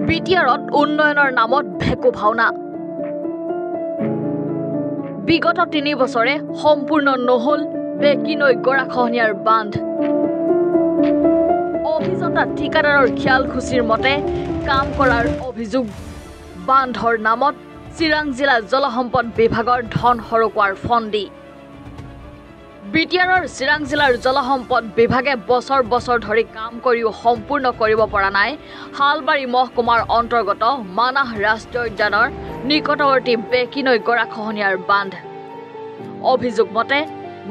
বিটিআৰত উন্নয়নৰ নামত ভেকু ভাওনা বিগত ৩ বছৰে সম্পূৰ্ণ নহল বেকিনৈ গৰাখহনীয়াৰ বান্ধ অভিযন্তা ঠিকাদাৰৰ খিয়ালখুচিৰ মতে কাম কৰাৰ অভিযোগ বান্ধৰ নামত চিৰাং জিলা জলসম্পদ বিভাগৰ ধন হৰকোৱাৰ ফন্দি বিটিআৰৰ চিৰাং জিলাৰ জলসম্পদ বিভাগে বছৰ বছৰ ধৰি কাম কৰিও সম্পূৰ্ণ কৰিব পৰা নাই হালবাৰী মহকুমাৰ অন্তৰ্গত মানাহ ৰাষ্ট্ৰীয় উদ্যানৰ নিকটৱৰ্তী বেকিনৈ গৰাখহনীয়াৰ বান্ধ অভিযোগ মতে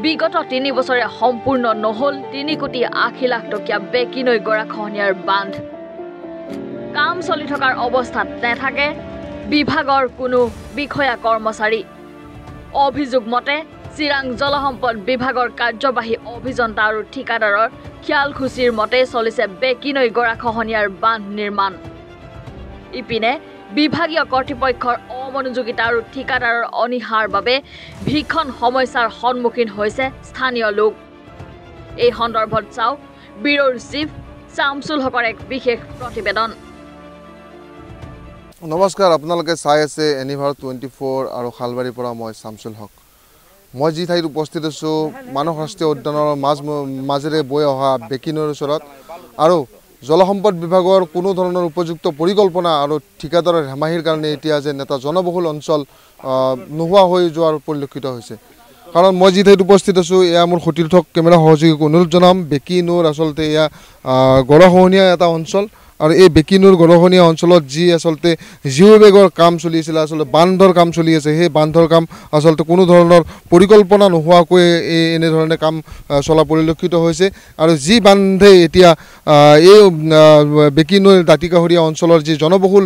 বিগত ৩ বছৰে সম্পূৰ্ণ নহল ৩,৮০ লাখ টকীয়া বেকিনৈ গৰাখহনীয়াৰ বান্ধ কাম চলি থকাৰ অৱস্থাত নাথাকে বিভাগৰ কোনো বিষয়া কৰ্মচাৰী অভিযোগ মতে চিৰাং জলসম্পদ বিভাগৰ কাৰ্যবাহী অভিযন্তা আৰু ঠিকাদাৰৰ খিয়ালখুচিৰ মতে চলিছে বেকিনৈ গৰাখহনীয়াৰ বান্ধ নিৰ্মাণ ইপিনে বিভাগীয় কৰ্তৃপক্ষৰ অমনোযোগিতা আৰু ঠিকাদাৰৰ অনিহাৰ বাবে ভীষণ সমস্যাৰ সন্মুখীন হৈছে স্থানীয় লোক এই সন্দৰ্ভত চাওক ব্যুৰোৰ চিফ শামছুল হকৰ এক বিশেষ প্ৰতিবেদন নমস্কাৰ আপোনালোকে চাই আছে এনিভাৰ 24 আৰু খালবাৰীৰ পৰা মই শামছুল হক মই যি ঠাইত উপস্থিত আছো মানস ৰাষ্ট্ৰীয় উদ্যানৰ মাজেৰে বৈ অহা বেকিনৈৰ ওচৰত আৰু জলসম্পদ বিভাগৰ কোনো ধৰণৰ উপযুক্ত পৰিকল্পনা আৰু ঠিকাদাৰৰ হেমাহিৰ কাৰণে এতিয়া যে এটা জনবহুল অঞ্চল নোহোৱা হৈ যোৱাৰ পৰিলক্ষিত হৈছে কাৰণ মই যি ঠাইত উপস্থিত আছো এয়া মোৰ সতীৰ্থ কেমেৰা সহযোগীক অনুৰোধ জনাম বেকিনৈৰ আচলতে এয়া গৰাখহনীয়া এটা অঞ্চল আৰু এই বেকিনৈৰ গৰাখহনীয়া অঞ্চলত যি আচলতে জিঅ' বেগৰ কাম চলি আছিল আচলতে বান্ধৰ কাম চলি আছে সেই বান্ধৰ কাম আচলতে কোনো ধৰণৰ পৰিকল্পনা নোহোৱাকৈ এনেধৰণে কাম চলা পৰিলক্ষিত হৈছে আৰু যি বান্ধে এতিয়া এই বেকিনৈৰ দাঁতিকাষৰীয়া অঞ্চলৰ যি জনবহুল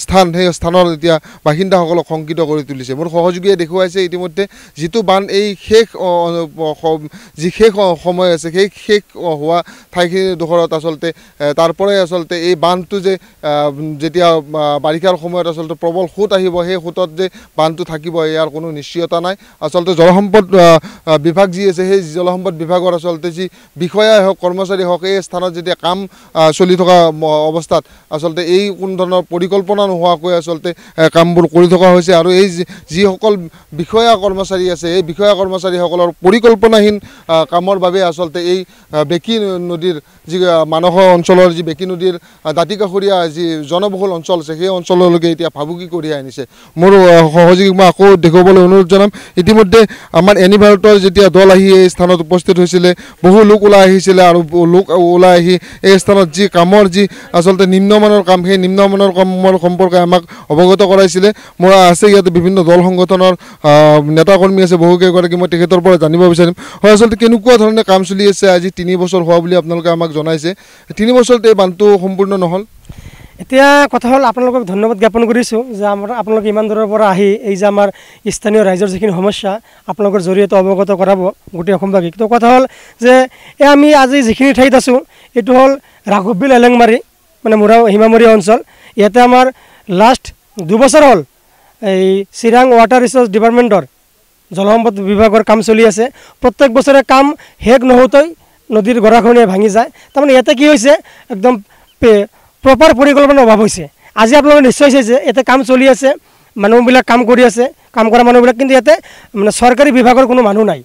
স্থান সেই স্থানৰ এতিয়া বাসিন্দাসকলক শংকিত কৰি তুলিছে মোৰ সহযোগীয়ে দেখুৱাইছে ইতিমধ্যে যিটো বান্ধ এই শেষ সময় আছে সেই শেষ হোৱা ঠাইখিনিৰ ডোখৰত আচলতে তাৰপৰাই আচলতে এই বান্ধটো যে যেতিয়া বাৰিষাৰ সময়ত আচলতে প্ৰবল সোঁত আহিব সেই সোঁতত যে বান্ধটো থাকিব ইয়াৰ কোনো নিশ্চয়তা নাই আচলতে জলসম্পদ বিভাগ যি আছে সেই জলসম্পদ বিভাগৰ আচলতে যি বিষয়াই হওক কৰ্মচাৰী হওক এই স্থানত যেতিয়া কাম চলি থকা অৱস্থাত আচলতে এই কোনো ধৰণৰ পৰিকল্পনা নোহোৱাকৈ আচলতে কামবোৰ কৰি থকা হৈছে আৰু এই যিসকল বিষয়া কৰ্মচাৰী আছে এই বিষয়া কৰ্মচাৰীসকলৰ পৰিকল্পনাহীন কামৰ বাবে আচলতে এই বেকি নদীৰ যি মানস অঞ্চলৰ যি বেকি নদীৰ দাঁতিকাষৰীয়া যি জনবহুল অঞ্চল আছে সেই অঞ্চললৈকে এতিয়া ভাবুকি কঢ়িয়াই আনিছে মোৰ সহযোগীক মই আকৌ দেখুৱাবলৈ অনুৰোধ জনাম ইতিমধ্যে আমাৰ এনিভাৰতৰ যেতিয়া দল আহি এই স্থানত উপস্থিত হৈছিলে বহু লোক ওলাই আহিছিলে আৰু লোক ওলাই আহি এই স্থানত যি কামৰ যি আচলতে নিম্নমানৰ কাম সেই নিম্নমানৰ কামৰ সম্পৰ্কে আমাক অৱগত কৰাইছিলে মোৰ আছে ইয়াতে বিভিন্ন দল সংগঠনৰ নেতাকৰ্মী আছে বহুকেইগৰাকী মই তেখেতৰ পৰা জানিব বিচাৰিম হয় আচলতে কেনেকুৱা ধৰণে কাম চলি আছে আজি 3 বছৰ হোৱা বুলি আপোনালোকে আমাক জনাইছে 3 বছৰতে এই বান্ধটো সম্পূৰ্ণ নহ'ল এতিয়া কথা হ'ল আপোনালোকক ধন্যবাদ জ্ঞাপন কৰিছোঁ যে আপোনালোকে ইমান দূৰৰ পৰা আহি এই যে আমাৰ স্থানীয় ৰাইজৰ যিখিনি সমস্যা আপোনালোকৰ জৰিয়তে অৱগত কৰাব গোটেই অসমবাসীক তো কথা হ'ল যে আমি আজি যিখিনি ঠাইত আছোঁ এইটো হ'ল ৰাঘৱবিল এলেংমাৰী মানে হিমামৰী অঞ্চল ইয়াতে আমাৰ লাষ্ট 2 বছৰ হ'ল এই চিৰাং ৱাটাৰ ৰিচোৰ্চ ডিপাৰ্টমেণ্টৰ জলসম্পদ বিভাগৰ কাম চলি আছে প্ৰত্যেক বছৰে কাম শেষ নহওঁতেই নদীৰ গৰাখহনীয়া ভাঙি যায় তাৰমানে ইয়াতে কি হৈছে একদম প্ৰপাৰ পৰিকল্পনাৰ অভাৱ হৈছে আজি আপোনালোকে নিশ্চয় চাইছে যে ইয়াতে কাম চলি আছে মানুহবিলাক কাম কৰি আছে কাম কৰা মানুহবিলাক কিন্তু ইয়াতে মানে চৰকাৰী বিভাগৰ কোনো মানুহ নাই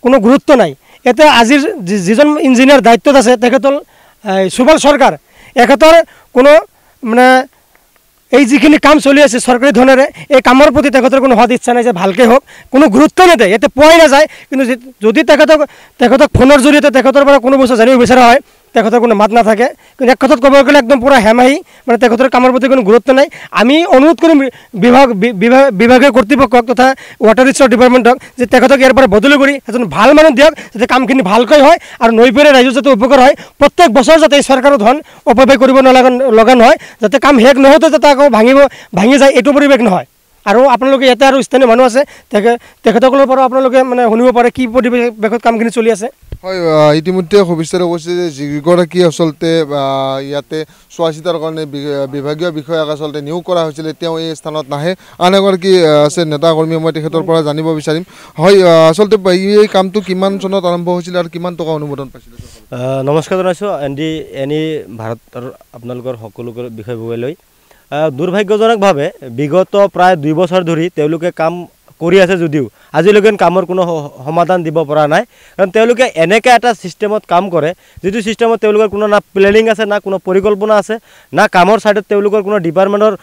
কোনো গুৰুত্ব নাই ইয়াতে আজিৰ যিজন ইঞ্জিনিয়াৰ দায়িত্বত আছে তেখেতৰ সুবল চৰকাৰ এখেতৰ কোনো মানে এই যিখিনি কাম চলি আছে চৰকাৰী ধনেৰে এই কামৰ প্ৰতি তেখেতৰ কোনো সদ ইচ্ছা নাই যে ভালকৈ হওক কোনো গুৰুত্ব নিদিয়ে ইয়াতে পোৱাই নাযায় কিন্তু যদি তেখেতক ফোনৰ জৰিয়তে তেখেতৰ পৰা কোনো বস্তু জানিব বিচৰা হয় তেখেতৰ কোনো মাত নাথাকে কিন্তু এক কথাত ক'ব গ'লে একদম পূৰা হেমাহি মানে তেখেতৰ কামৰ প্ৰতি কোনো গুৰুত্ব নাই আমি অনুৰোধ কৰিম বিভাগীয় কৰ্তৃপক্ষক তথা ৱাটাৰ ৰিচোৰ্চ ডিপাৰ্টমেণ্টক যে তেখেতক ইয়াৰ পৰা বদলি কৰি এজন ভাল মানুহ দিয়ক যাতে কামখিনি ভালকৈ হয় আৰু নৈপৰীয়া ৰাইজৰ যাতে উপকাৰ হয় প্ৰত্যেক বছৰ যাতে এই চৰকাৰৰ ধন অপব্যয় কৰিব লগা নহয় যাতে কাম শেষ নহওঁতে যাতে আকৌ ভাঙি যায় এইটো পৰিৱেশ নহয় আৰু আপোনালোকে ইয়াতে আৰু স্থানীয় মানুহ আছে তেখেতসকলৰ পৰা আপোনালোকে মানে শুনিব পাৰে কি পৰিৱেশত কামখিনি চলি আছে হয় ইতিমধ্যে সবিস্তাৰে কৈছে যে যিগৰাকী আচলতে ইয়াতে চোৱা চিতাৰ কাৰণে বিভাগীয় বিষয়াক আচলতে নিয়োগ কৰা হৈছিলে তেওঁ এই স্থানত নাহে। আন এগৰাকী আছে নেতাকৰ্মী, মই তেখেতৰ পৰা জানিব বিচাৰিম। হয় আচলতে এই কামটো কিমান চনত আৰম্ভ হৈছিলে আৰু কিমান টকা অনুমোদন পাইছিলে? নমস্কাৰ জনাইছোঁ এনি ভাৰতৰ আপোনালোকৰ সকলোকে বিষয়ববীয়ালৈ। দুৰ্ভাগ্যজনকভাৱে বিগত প্ৰায় 2 বছৰ ধৰি তেওঁলোকে কাম কৰি আছে যদিও আজিলৈকে কামৰ কোনো সমাধান দিব পৰা নাই। কাৰণ তেওঁলোকে এনেকৈ এটা ছিষ্টেমত কাম কৰে যিটো ছিষ্টেমত তেওঁলোকৰ কোনো না প্লেনিং আছে, না কোনো পৰিকল্পনা আছে, না কামৰ ছাইডত তেওঁলোকৰ কোনো ডিপাৰ্টমেণ্টৰ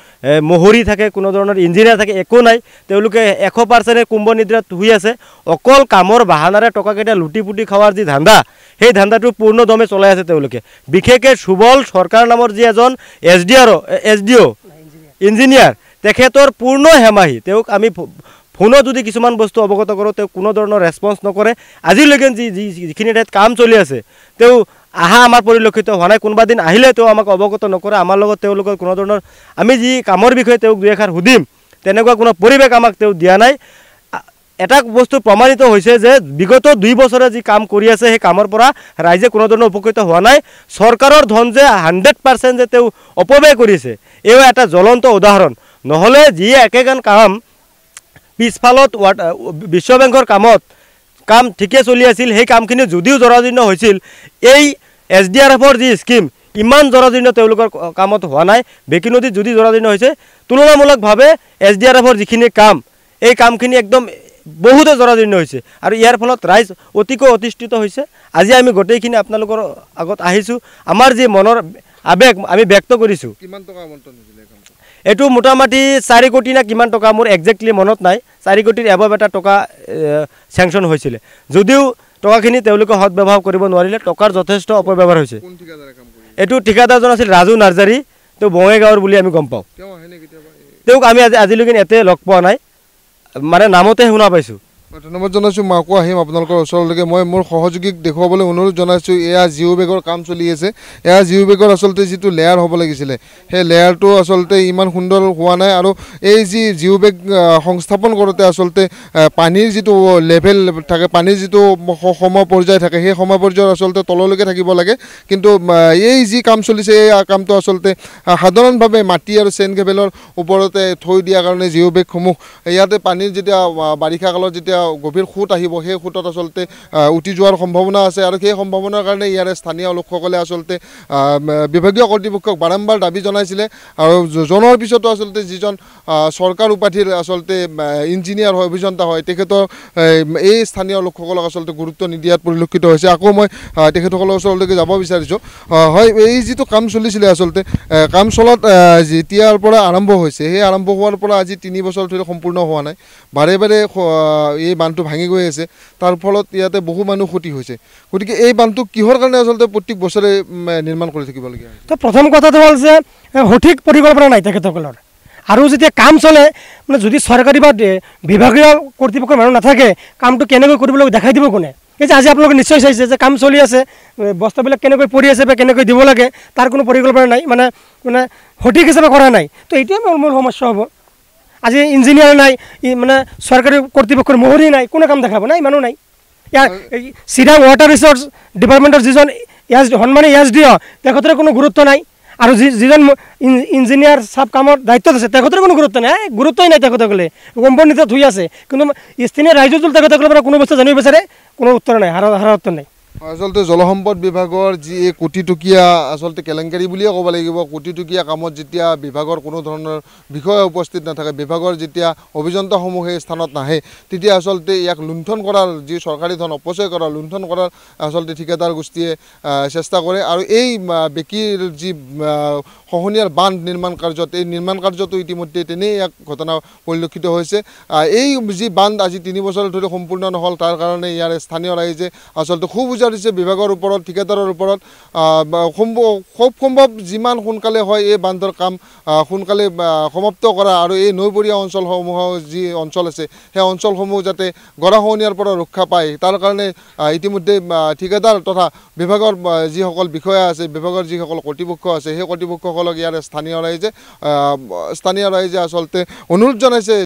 মহৰী থাকে, কোনো ধৰণৰ ইঞ্জিনিয়াৰ থাকে, একো নাই। তেওঁলোকে 100% কুম্ভ নিদ্ৰাত শুই আছে। অকল কামৰ বাহানাৰে টকাকেইটা লুটি পুটি খোৱাৰ যি ধান্দা, সেই ধান্দাটো পূৰ্ণদমে চলাই আছে তেওঁলোকে। বিশেষকৈ সুবল চৰকাৰ নামৰ যি এজন SDO ইঞ্জিনিয়াৰ, তেখেতৰ পূৰ্ণ হেমাহি। তেওঁক আমি ফোনত যদি কিছুমান বস্তু অৱগত কৰোঁ তেওঁ কোনো ধৰণৰ ৰেছপন্স নকৰে। আজিলৈকে যিখিনি ঠাইত কাম চলি আছে তেওঁ আহা আমাৰ পৰিলক্ষিত হোৱা নাই। কোনোবা দিন আহিলে তেওঁ আমাক অৱগত নকৰে। আমাৰ লগত তেওঁলোকৰ কোনো ধৰণৰ আমি যি কামৰ বিষয়ে তেওঁক 2 এষাৰ সুধিম তেনেকুৱা কোনো পৰিৱেশ আমাক তেওঁ দিয়া নাই। এটা বস্তু প্ৰমাণিত হৈছে যে বিগত 2 বছৰে যি কাম কৰি আছে সেই কামৰ পৰা ৰাইজে কোনো ধৰণৰ উপকৃত হোৱা নাই। চৰকাৰৰ ধন যে 100% যে তেওঁ অপব্যয় কৰিছে এও এটা জ্বলন্ত উদাহৰণ। নহ'লে যি একেখন কাম পিছফালত বিশ্ব বেংকৰ কাম ঠিকে চলি আছিল, সেই কামখিনি যদিও জৰাজীৰ্ণ হৈছিল, এই SDRFৰ যি স্কিম ইমান জৰাজীৰ্ণ তেওঁলোকৰ কামত হোৱা নাই। বেকী নদীত যদি জৰাজীৰ্ণ হৈছে, তুলনামূলকভাৱে SDRFৰ যিখিনি কাম এই কামখিনি একদম বহুতে জৰাজীৰ্ণ হৈছে আৰু ইয়াৰ ফলত ৰাইজ অতিকৈ অতিষ্ঠিত হৈছে। আজি আমি গোটেইখিনি আপোনালোকৰ আগত আহিছোঁ। আমাৰ যি মনৰ আৱেগ আমি ব্যক্ত কৰিছোঁ। কিমান টকা আবণ্টন হৈছিলে? এইটো মোটামুটি 4 কোটি না কিমান টকা, মোৰ একজেক্টলি মনত নাই। 4 কোটিৰ এবাব এটা টকা চেংচন হৈছিলে, যদিও টকাখিনি তেওঁলোকে সদব্যৱহাৰ কৰিব নোৱাৰিলে। টকাৰ যথেষ্ট অপব্যৱহাৰ হৈছে। এইটো ঠিকাদাৰজন আছিল ৰাজু নাৰ্জাৰী, তেওঁ বঙাইগাঁৱৰ বুলি আমি গম পাওঁ। তেওঁক আমি আজিলৈকে ইয়াতে লগ পোৱা নাই, মানে নামতে শুনা পাইছোঁ। ধন্যবাদ জনাইছোঁ। মই আকৌ আহিম আপোনালোকৰ ওচৰলৈকে। মই মোৰ সহযোগীক দেখুৱাবলৈ অনুৰোধ জনাইছোঁ। এয়া জিঅ' বেগৰ কাম চলি আছে। এয়া জিঅ' বেগৰ আচলতে যিটো লেয়াৰ হ'ব লাগিছিলে সেই লেয়াৰটো আচলতে ইমান সুন্দৰ হোৱা নাই। আৰু এই যি জিঅ' বেগ সংস্থাপন কৰোঁতে আচলতে পানীৰ যিটো লেভেল থাকে, পানীৰ যিটো সময় পৰ্যায় থাকে, সেই সময় পৰ্যায়ৰ আচলতে তললৈকে থাকিব লাগে। কিন্তু এই যি কাম চলিছে এই কামটো আচলতে সাধাৰণভাৱে মাটি আৰু চেইন কেবেলৰ ওপৰতে থৈ দিয়াৰ কাৰণে জিঅ' বেগসমূহ ইয়াতে পানীৰ যেতিয়া বাৰিষা কালত যেতিয়া গভীৰ সোঁত আহিব সেই সোঁতত আচলতে উটি যোৱাৰ সম্ভাৱনা আছে। আৰু সেই সম্ভাৱনাৰ কাৰণে ইয়াৰে স্থানীয় লোকসকলে আচলতে বিভাগীয় কৰ্তৃপক্ষক বাৰম্বাৰ দাবী জনাইছিলে। আৰু জনোৱাৰ পিছতো আচলতে যিজন চৰকাৰ উপাধিৰ আচলতে ইঞ্জিনিয়াৰ হয়, অভিযন্তা হয়, তেখেতৰ এই স্থানীয় লোকসকলক আচলতে গুৰুত্ব নিদিয়াত পৰিলক্ষিত হৈছে। আকৌ মই তেখেতসকলৰ ওচৰলৈকে যাব বিচাৰিছোঁ। হয়, এই যিটো কাম চলিছিলে আচলতে কাম চলাত যেতিয়াৰ পৰা আৰম্ভ হৈছে, সেই আৰম্ভ হোৱাৰ পৰা আজি 3 বছৰ ধৰি সম্পূৰ্ণ হোৱা নাই। বাৰে বাৰে এই বান্ধটো ভাঙি গৈ আছে। তাৰ ফলত ইয়াতে বহু মানুহ ক্ষতি হৈছে। গতিকে এই বান্ধটো কিহৰ কাৰণে আচলতে প্ৰত্যেক বছৰে নিৰ্মাণ কৰি থাকিবলগীয়া হয়? তো প্ৰথম কথাটো হ'ল যে সঠিক পৰিকল্পনা নাই তেখেতসকলৰ। আৰু যেতিয়া কাম চলে, মানে যদি চৰকাৰী বা বিভাগীয় কৰ্তৃপক্ষৰ মানুহ নাথাকে, কামটো কেনেকৈ কৰিব লাগিব দেখাই দিব কোনে? এই যে আজি আপোনালোকে নিশ্চয় চাইছে যে কাম চলি আছে, বস্তাবিলাক কেনেকৈ পৰি আছে বা কেনেকৈ দিব লাগে তাৰ কোনো পৰিকল্পনা নাই, মানে সঠিক হিচাপে কৰা নাই। তো এইটোৱে মূল সমস্যা হ'ব। আজি ইঞ্জিনিয়াৰ নাই, মানে চৰকাৰী কৰ্তৃপক্ষৰ মহৰী নাই, কোনে কাম দেখাব? নাই, মানুহ নাই। ইয়াৰ চিৰাং ৱাটাৰ ৰিচোৰ্চ ডিপাৰ্টমেণ্টৰ যিজন সন্মানী SDO, তেখেতৰ কোনো গুৰুত্ব নাই। আৰু যিজন ইঞ্জিনিয়াৰ চাব কামৰ দায়িত্বত আছে তেখেতৰ কোনো গুৰুত্ব নাই, গুৰুত্বই নাই। তেখেতসকলে কোম্পানীত ধুই আছে, কিন্তু স্থানীয় ৰাইজৰ তেখেতসকলৰ পৰা কোনো বস্তু জানিব বিচাৰে, কোনো উত্তৰ নাই, হাৰা উত্তৰ নাই। আচলতে জলসম্পদ বিভাগৰ যি এই কোটিটকীয়া আচলতে কেলেংকাৰী বুলিয়ে ক'ব লাগিব। কোটিটকীয়া কামত যেতিয়া বিভাগৰ কোনো ধৰণৰ বিষয় উপস্থিত নাথাকে, বিভাগৰ যেতিয়া অভিযন্তাসমূহ সেই স্থানত নাহে, তেতিয়া আচলতে ইয়াক লুণ্ঠন কৰাৰ, যি চৰকাৰী ধন অপচয় কৰাৰ, লুণ্ঠন কৰাৰ আচলতে ঠিকাদাৰ গোষ্ঠীয়ে চেষ্টা কৰে। আৰু এই বেকীৰ যি খহনীয়াৰ বান্ধ নিৰ্মাণ কাৰ্যত, এই নিৰ্মাণ কাৰ্যটো ইতিমধ্যে তেনেই এক ঘটনা পৰিলক্ষিত হৈছে। এই যি বান্ধ আজি 3 বছৰ ধৰি সম্পূৰ্ণ নহ'ল, তাৰ কাৰণে ইয়াৰ স্থানীয় ৰাইজে আচলতে খুব দিছে বিভাগৰ ওপৰত, ঠিকাদাৰৰ ওপৰত। খুব সম্ভৱ যিমান সোনকালে হয় এই বান্ধৰ কাম সোনকালে সমাপ্ত কৰা, আৰু এই নৈপৰীয়া অঞ্চলসমূহৰ যি অঞ্চল আছে সেই অঞ্চলসমূহ যাতে গৰাখহনীয়াৰ পৰা ৰক্ষা পায়, তাৰ কাৰণে ইতিমধ্যে ঠিকাদাৰ তথা বিভাগৰ যিসকল বিষয়া আছে, বিভাগৰ যিসকল কৰ্তৃপক্ষ আছে, সেই কৰ্তৃপক্ষসকলক ইয়াৰ স্থানীয় ৰাইজে আচলতে অনুৰোধ জনাইছে